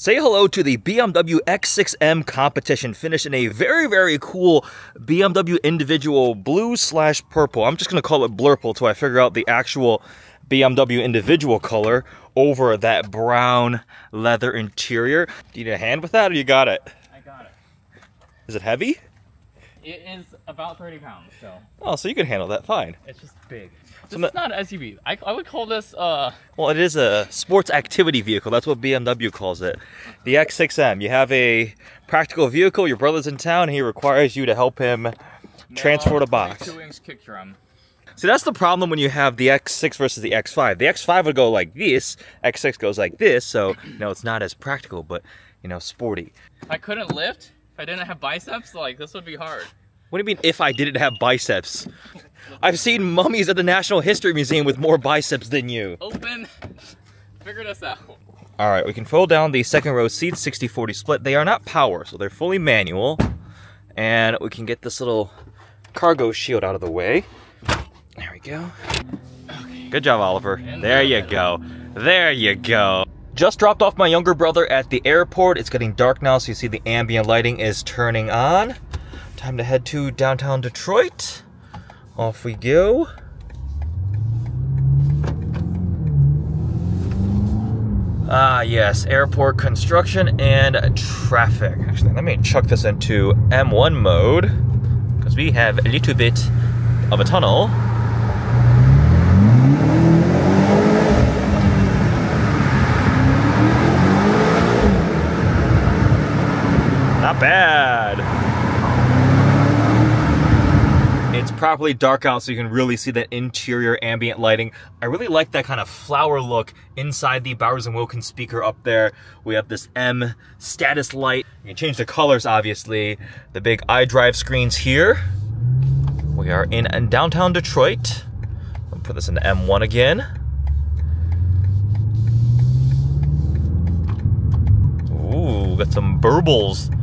Say hello to the BMW X6M Competition, finished in a very, very cool BMW individual blue/purple. I'm just going to call it blurple till I figure out the actual BMW individual color over that brown leather interior. Do you need a hand with that or you got it? I got it. Is it heavy? It is about 30 pounds, so. Oh, so you can handle that fine. It's just big. This is not an SUV. I would call this, Well, it is a sports activity vehicle. That's what BMW calls it. The X6M. You have a practical vehicle, your brother's in town, and he requires you to help him transport a box. 22-inch kick drum. See, that's the problem when you have the X6 versus the X5. The X5 would go like this, X6 goes like this, so, it's not as practical, but, sporty. If I couldn't lift, if I didn't have biceps, like, this would be hard. What do you mean, if I didn't have biceps? I've seen mummies at the National History Museum with more biceps than you. Open. Figure this out. All right, we can fold down the second row seats, 60-40 split. They are not power, so they're fully manual. And we can get this little cargo shield out of the way. There we go. Okay. Good job, Oliver. There you go. There you go. Just dropped off my younger brother at the airport. It's getting dark now, so you see the ambient lighting is turning on. Time to head to downtown Detroit. Off we go. Ah, yes, airport construction and traffic. Actually, let me chuck this into M1 mode because we have a little bit of a tunnel. Not bad. It's properly dark out so you can really see that interior ambient lighting. I really like that kind of flower look inside the Bowers & Wilkins speaker up there. We have this M status light. You can change the colors, obviously. The big iDrive screens here. We are in downtown Detroit. I'll put this into M1 again. Ooh, got some burbles.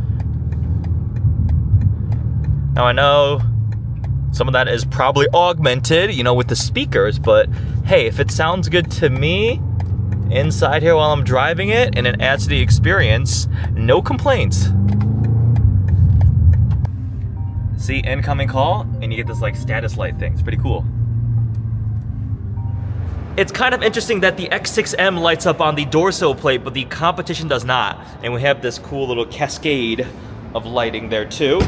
Now I know some of that is probably augmented, with the speakers, but hey, if it sounds good to me inside here while I'm driving it and it adds to the experience, no complaints. See, incoming call, and you get this like status light thing. It's pretty cool. It's kind of interesting that the X6M lights up on the door sill plate, but the Competition does not. And we have this cool little cascade of lighting there too.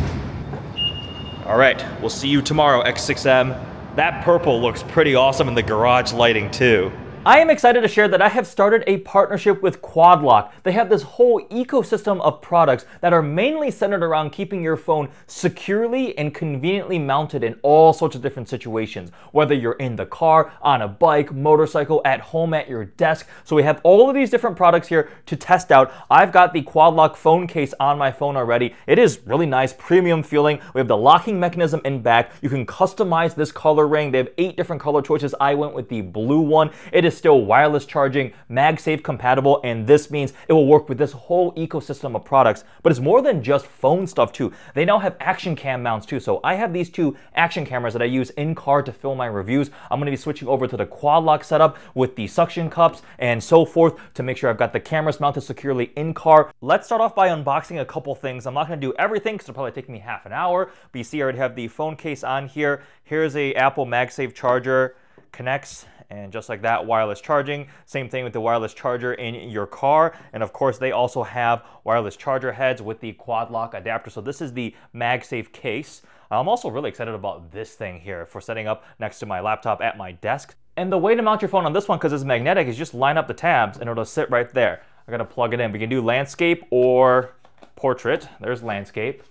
All right, we'll see you tomorrow, X6M. That purple looks pretty awesome in the garage lighting too. I am excited to share that I have started a partnership with QuadLock. They have this whole ecosystem of products that are mainly centered around keeping your phone securely and conveniently mounted in all sorts of different situations, whether you're in the car, on a bike, motorcycle, at home, at your desk. So we have all of these different products here to test out. I've got the QuadLock phone case on my phone already. It is really nice, premium feeling. We have the locking mechanism in back. You can customize this color ring. They have 8 different color choices. I went with the blue one. It is still wireless charging, MagSafe compatible, and this means it will work with this whole ecosystem of products. But it's more than just phone stuff too. They now have action cam mounts too. So I have these 2 action cameras that I use in car to film my reviews. I'm going to be switching over to the QuadLock setup with the suction cups and so forth to make sure I've got the cameras mounted securely in car. Let's start off by unboxing a couple things. I'm not going to do everything because it'll probably take me half an hour. But you see I already have the phone case on here. Here's a Apple MagSafe charger. Connects, and just like that, wireless charging. Same thing with the wireless charger in your car. And of course, they also have wireless charger heads with the QuadLock adapter. So this is the MagSafe case. I'm also really excited about this thing here for setting up next to my laptop at my desk. And the way to mount your phone on this one, because it's magnetic, is just line up the tabs and it'll sit right there. I'm gonna plug it in. We can do landscape or portrait. There's landscape.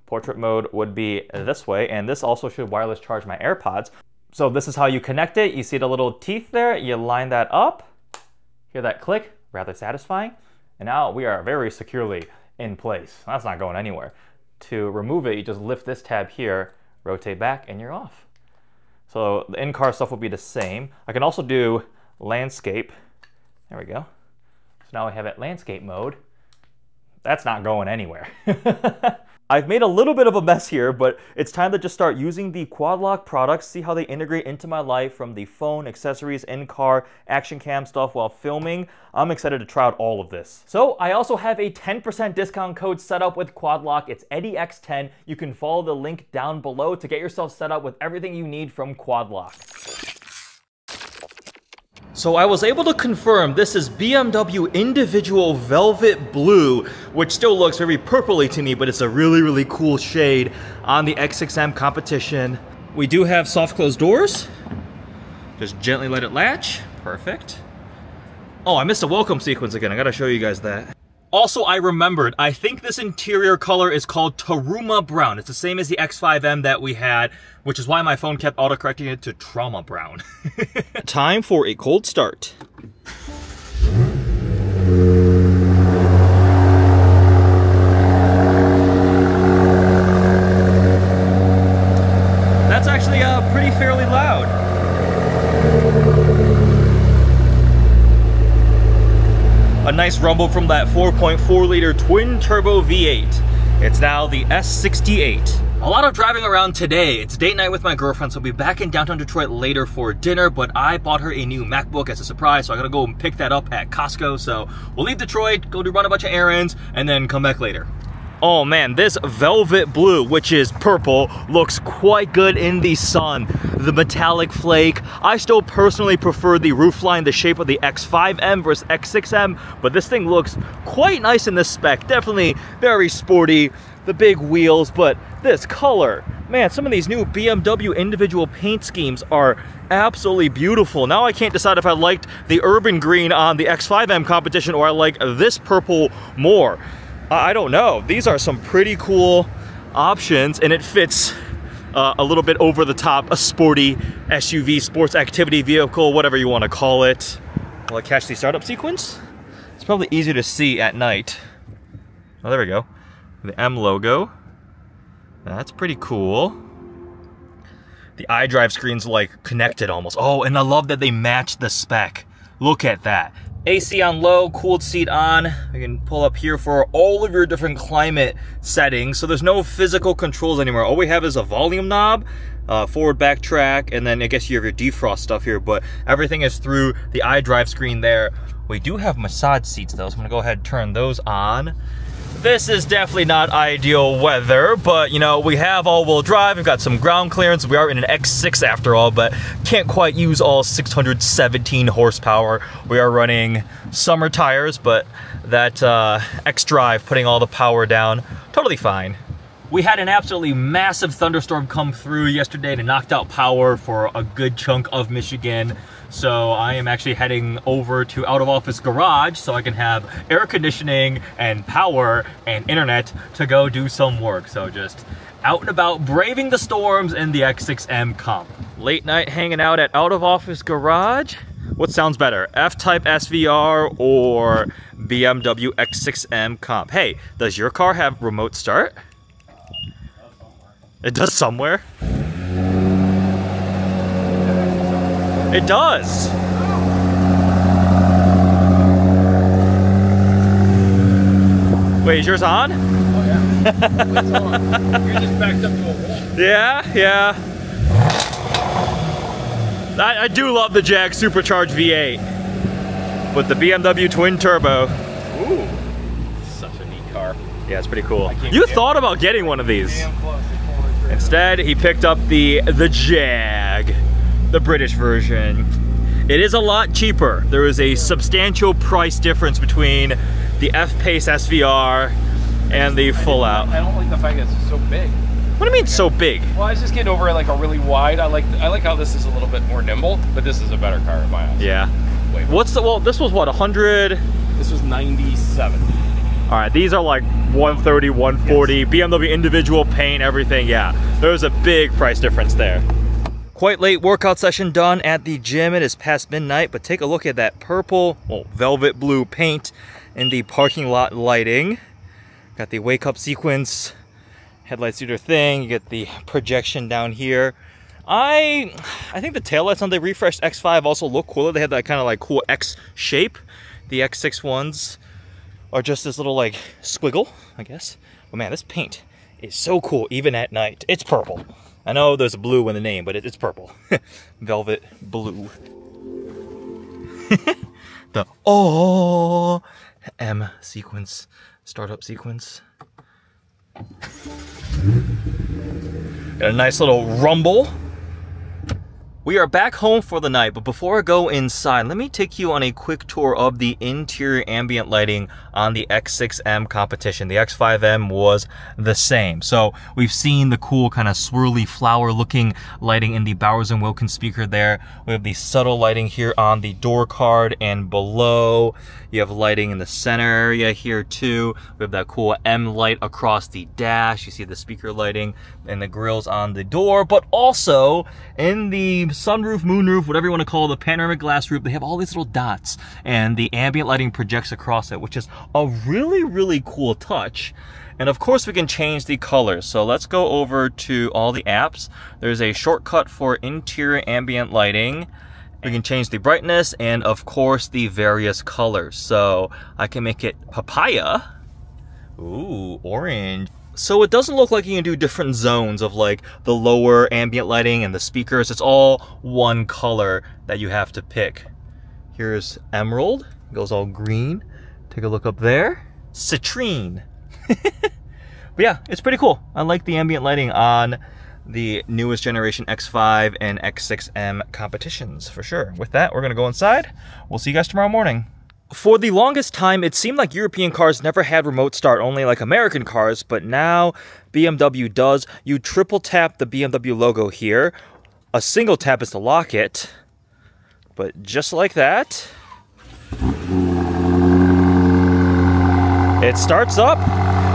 Portrait mode would be this way. And this also should wireless charge my AirPods. So this is how you connect it. You see the little teeth there, you line that up, hear that click, rather satisfying. And now we are very securely in place. That's not going anywhere. To remove it, you just lift this tab here, rotate back, and you're off. So the in-car stuff will be the same. I can also do landscape. There we go. So now we have it landscape mode. That's not going anywhere. I've made a little bit of a mess here, but it's time to just start using the Quad Lock products, see how they integrate into my life from the phone, accessories, in-car, action cam stuff while filming. I'm excited to try out all of this. So I also have a 10% discount code set up with Quad Lock. It's EddieX10. You can follow the link down below to get yourself set up with everything you need from Quad Lock. So I was able to confirm this is BMW individual velvet blue, which still looks very purpley to me, but it's a really, really cool shade on the X6M Competition. We do have soft closed doors. Just gently let it latch. Perfect. Oh, I missed a welcome sequence again. I gotta show you guys that. Also, I remembered, I think this interior color is called Taruma Brown. It's the same as the X5M that we had, which is why my phone kept autocorrecting it to Trauma Brown. Time for a cold start. That's actually pretty fairly loud. A nice rumble from that 4.4 liter twin turbo V8. It's now the S68. A lot of driving around today. It's date night with my girlfriend, so I'll be back in downtown Detroit later for dinner, but I bought her a new MacBook as a surprise, so I gotta go and pick that up at Costco. So we'll leave Detroit, go run a bunch of errands, and then come back later. Oh man, this velvet blue, which is purple, looks quite good in the sun. The metallic flake. I still personally prefer the roofline, the shape of the X5M versus X6M, but this thing looks quite nice in this spec. Definitely very sporty, the big wheels, but this color, man, some of these new BMW individual paint schemes are absolutely beautiful. Now I can't decide if I liked the urban green on the X5M Competition or I like this purple more. I don't know. These are some pretty cool options, and it fits a little bit over the top, a sporty SUV, sports activity vehicle, whatever you want to call it. Will I catch the startup sequence? It's probably easier to see at night. Oh, there we go. The M logo. That's pretty cool. The iDrive screen's like connected almost. Oh, and I love that they match the spec. Look at that. AC on low, cooled seat on. You can pull up here for all of your different climate settings. So there's no physical controls anymore. All we have is a volume knob, forward backtrack, and then I guess you have your defrost stuff here, but everything is through the iDrive screen there. We do have massage seats though, so I'm gonna go ahead and turn those on. This is definitely not ideal weather, but you know, we have all-wheel drive, we've got some ground clearance, we are in an X6 after all, but can't quite use all 617 horsepower. We are running summer tires, but that X-Drive putting all the power down, totally fine. We had an absolutely massive thunderstorm come through yesterday and it knocked out power for a good chunk of Michigan. So I am actually heading over to out of office garage so I can have air conditioning and power and internet to go do some work. So just out and about braving the storms in the X6M Comp. Late night hanging out at out of office garage. What sounds better, F-Type SVR or BMW X6M Comp? Hey, does your car have remote start? It does somewhere. It does. Wait, is yours on? Oh yeah. It's on. You're just backed up to a wall. Yeah, yeah. I do love the Jag supercharged V8 with the BMW twin turbo. Ooh, such a neat car. Yeah, it's pretty cool. You thought about getting one of these. Instead, he picked up the Jag, the British version. It is a lot cheaper. There is a substantial price difference between the F-Pace SVR and the full-out. I don't like the fact that it's so big. What do you mean so big? Well, I was just getting over it like a really wide. I like how this is a little bit more nimble, but this is a better car in my eyes. Yeah. What's the, well, this was what, 100? This was 97. All right, these are like 130, 140, yes. BMW individual paint, everything, yeah. There's a big price difference there. Quite late workout session done at the gym. It is past midnight, but take a look at that purple, well, velvet blue paint in the parking lot lighting. Got the wake up sequence, headlights do their thing, you get the projection down here. I think the taillights on the refreshed X5 also look cooler. They have that kind of like cool X shape. The X6 ones are just this little like squiggle, I guess. But man, this paint is so cool even at night. It's purple. I know there's a blue in the name, but it's purple. Velvet blue. The M sequence, startup sequence. Got a nice little rumble. We are back home for the night, but before I go inside, let me take you on a quick tour of the interior ambient lighting on the X6M Competition. The X5M was the same. So we've seen the cool kind of swirly flower looking lighting in the Bowers & Wilkins speaker there. We have the subtle lighting here on the door card and below. You have lighting in the center area here too. We have that cool M light across the dash. You see the speaker lighting and the grills on the door, but also in the sunroof, moonroof, whatever you want to call the panoramic glass roof, they have all these little dots and the ambient lighting projects across it, which is a really, really cool touch. And of course we can change the colors. So let's go over to all the apps. There's a shortcut for interior ambient lighting. We can change the brightness and of course the various colors. So I can make it papaya. Ooh, orange. So it doesn't look like you can do different zones of like the lower ambient lighting and the speakers. It's all one color that you have to pick. Here's emerald, it goes all green. Take a look up there. Citrine. But yeah, it's pretty cool. I like the ambient lighting on the newest generation X5 and X6M competitions for sure. With that, we're gonna go inside. We'll see you guys tomorrow morning. For the longest time, it seemed like European cars never had remote start, only like American cars, but now BMW does. You triple tap the BMW logo here. A single tap is to lock it, but just like that, it starts up.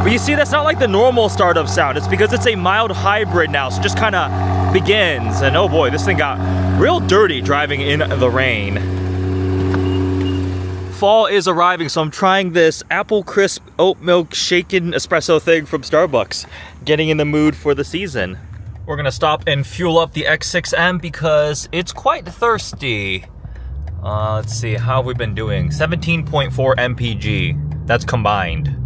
But you see, that's not like the normal startup sound. It's because it's a mild hybrid now, so it just kind of begins. And oh boy, this thing got real dirty driving in the rain. Fall is arriving, so I'm trying this apple crisp oat milk shaken espresso thing from Starbucks. Getting in the mood for the season. We're gonna stop and fuel up the X6M because it's quite thirsty. Let's see, how have we been doing? 17.4 mpg, that's combined.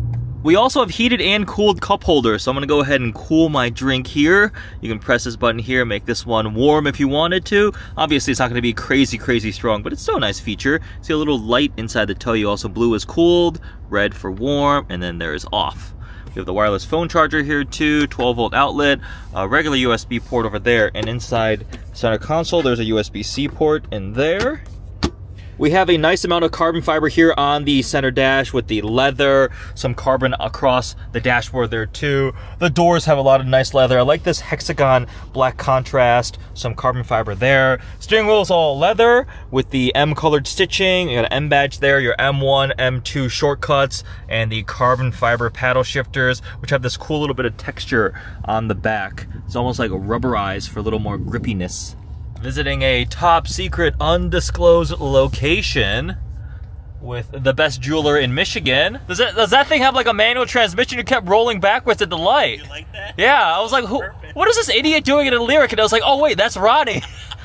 We also have heated and cooled cup holders, so I'm gonna go ahead and cool my drink here. You can press this button here, make this one warm if you wanted to. Obviously, it's not gonna be crazy strong, but it's still a nice feature. See a little light inside the toe. You also blue is cooled, red for warm, and then there is off. We have the wireless phone charger here too, 12-volt outlet, a regular USB port over there, and inside the center console, there's a USB-C port in there. We have a nice amount of carbon fiber here on the center dash with the leather, some carbon across the dashboard there too. The doors have a lot of nice leather. I like this hexagon black contrast, some carbon fiber there. Steering wheel is all leather with the M colored stitching. You got an M badge there, your M1, M2 shortcuts, and the carbon fiber paddle shifters, which have this cool little bit of texture on the back. It's almost like a rubberized for a little more grippiness. Visiting a top secret undisclosed location with the best jeweler in Michigan. Does that thing have like a manual transmission? You kept rolling backwards at the light. You like that? Yeah, I was like, what is this idiot doing in a lyric? And I was like, oh wait, that's Ronnie.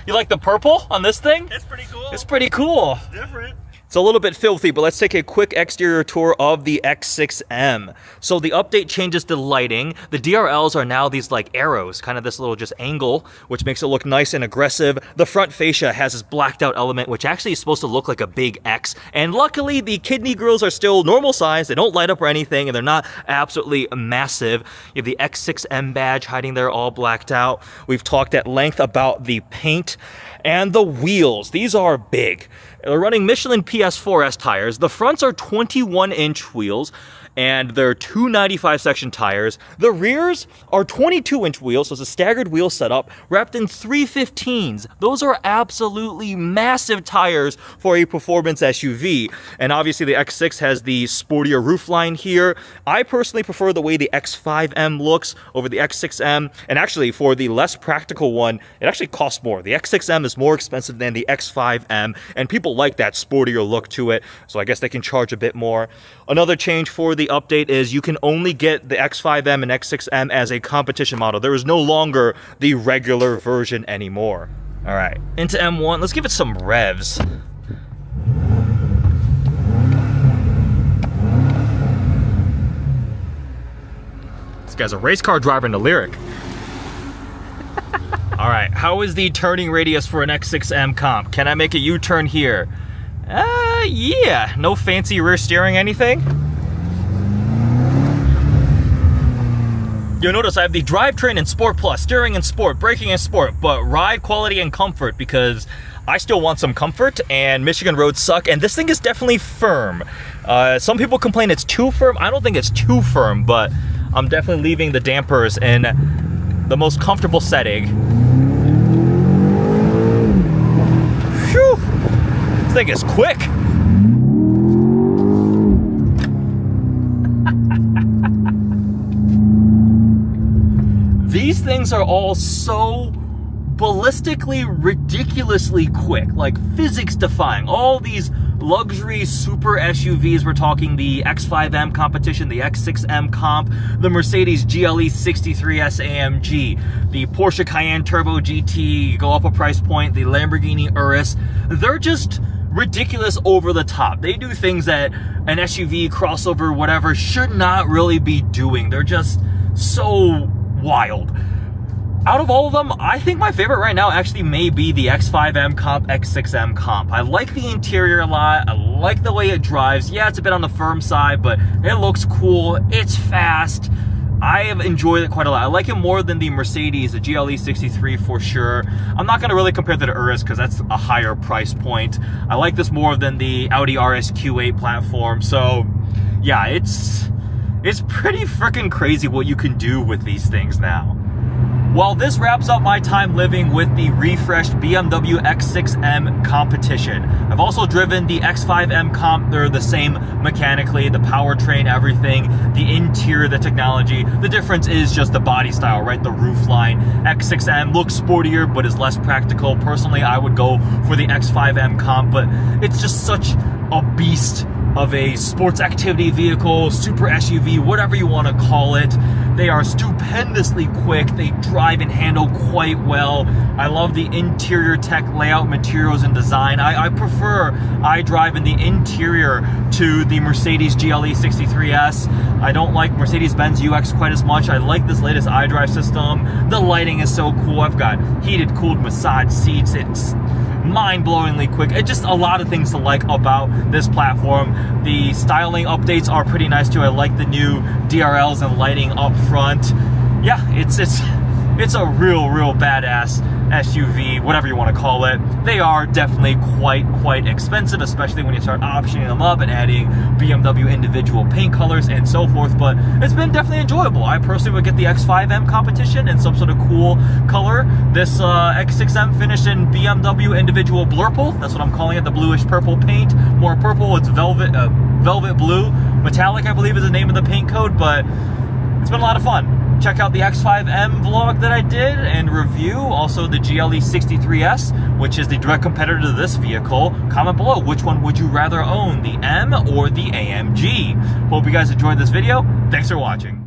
You like the purple on this thing? It's pretty cool. It's pretty cool. It's different. It's a little bit filthy, but let's take a quick exterior tour of the X6M. So the update changes the lighting. The DRLs are now these like arrows, kind of this little just angle, which makes it look nice and aggressive. The front fascia has this blacked out element, which actually is supposed to look like a big X. And luckily, the kidney grills are still normal size. They don't light up or anything, and they're not absolutely massive. You have the X6M badge hiding there, all blacked out. We've talked at length about the paint and the wheels. These are big. They're running Michelin PS4S tires. The fronts are 21-inch wheels, and they're 295 section tires. The rears are 22-inch wheels, so it's a staggered wheel setup, wrapped in 315s. Those are absolutely massive tires for a performance SUV. And obviously the X6 has the sportier roofline here. I personally prefer the way the X5M looks over the X6M, and actually for the less practical one, it actually costs more. The X6M is more expensive than the X5M, and people like that sportier look to it, so I guess they can charge a bit more. Another change for the update is you can only get the X5M and X6M as a competition model. There is no longer the regular version anymore. All right, into M1, let's give it some revs. guy's a race car driver in the lyric. All right, how is the turning radius for an X6M comp? Can I make a U-turn here? Yeah, no fancy rear steering, anything? You'll notice I have the drivetrain in Sport Plus, steering in Sport, braking in Sport, but ride quality and comfort, because I still want some comfort, and Michigan roads suck, and this thing is definitely firm. Some people complain it's too firm. I don't think it's too firm, but I'm definitely leaving the dampers in the most comfortable setting. Phew! This thing is quick. These things are all so ballistically, ridiculously quick, like physics defying. All these luxury super SUVs, we're talking the X5M Competition, the X6M Comp, the Mercedes GLE 63S AMG, the Porsche Cayenne Turbo GT, go up a price point, the Lamborghini Urus. They're just ridiculous, over the top. They do things that an SUV, crossover, whatever, should not really be doing. They're just so wild. Out of all of them, I think my favorite right now actually may be the X5M Comp, X6M Comp. I like the interior a lot. I like the way it drives. Yeah, it's a bit on the firm side, but it looks cool. It's fast. I have enjoyed it quite a lot. I like it more than the Mercedes, the GLE 63 for sure. I'm not going to really compare to the Urus because that's a higher price point. I like this more than the Audi RS Q8 platform. So yeah, it's pretty freaking crazy what you can do with these things now. Well, this wraps up my time living with the refreshed BMW X6M Competition. I've also driven the X5M Comp. They're the same mechanically, the powertrain, everything, the interior, the technology. The difference is just the body style, right? The roofline. X6M looks sportier, but is less practical. Personally, I would go for the X5M Comp, but it's just such a beast of a sports activity vehicle, super SUV, whatever you want to call it. They are stupendously quick. They drive and handle quite well. I love the interior tech, layout, materials, and design. I prefer iDrive in the interior to the Mercedes GLE 63S. I don't like Mercedes-Benz UX quite as much. I like this latest iDrive system. The lighting is so cool. I've got heated, cooled massage seats. It's mind-blowingly quick. It's just a lot of things to like about this platform. The styling updates are pretty nice too. I like the new DRLs and lighting up front. Yeah, it's a real badass SUV, whatever you want to call it. They are definitely quite expensive, especially when you start optioning them up and adding BMW individual paint colors and so forth, but it's been definitely enjoyable. I personally would get the X5M Competition in some sort of cool color. This X6M finished in BMW individual blurple. That's what I'm calling it, the bluish purple paint. More purple, it's velvet blue. Metallic, I believe, is the name of the paint code, but it's been a lot of fun. Check out the X5M vlog that I did and review. Also the GLE 63S, which is the direct competitor to this vehicle. Comment below, which one would you rather own, the M or the AMG? Hope you guys enjoyed this video. Thanks for watching.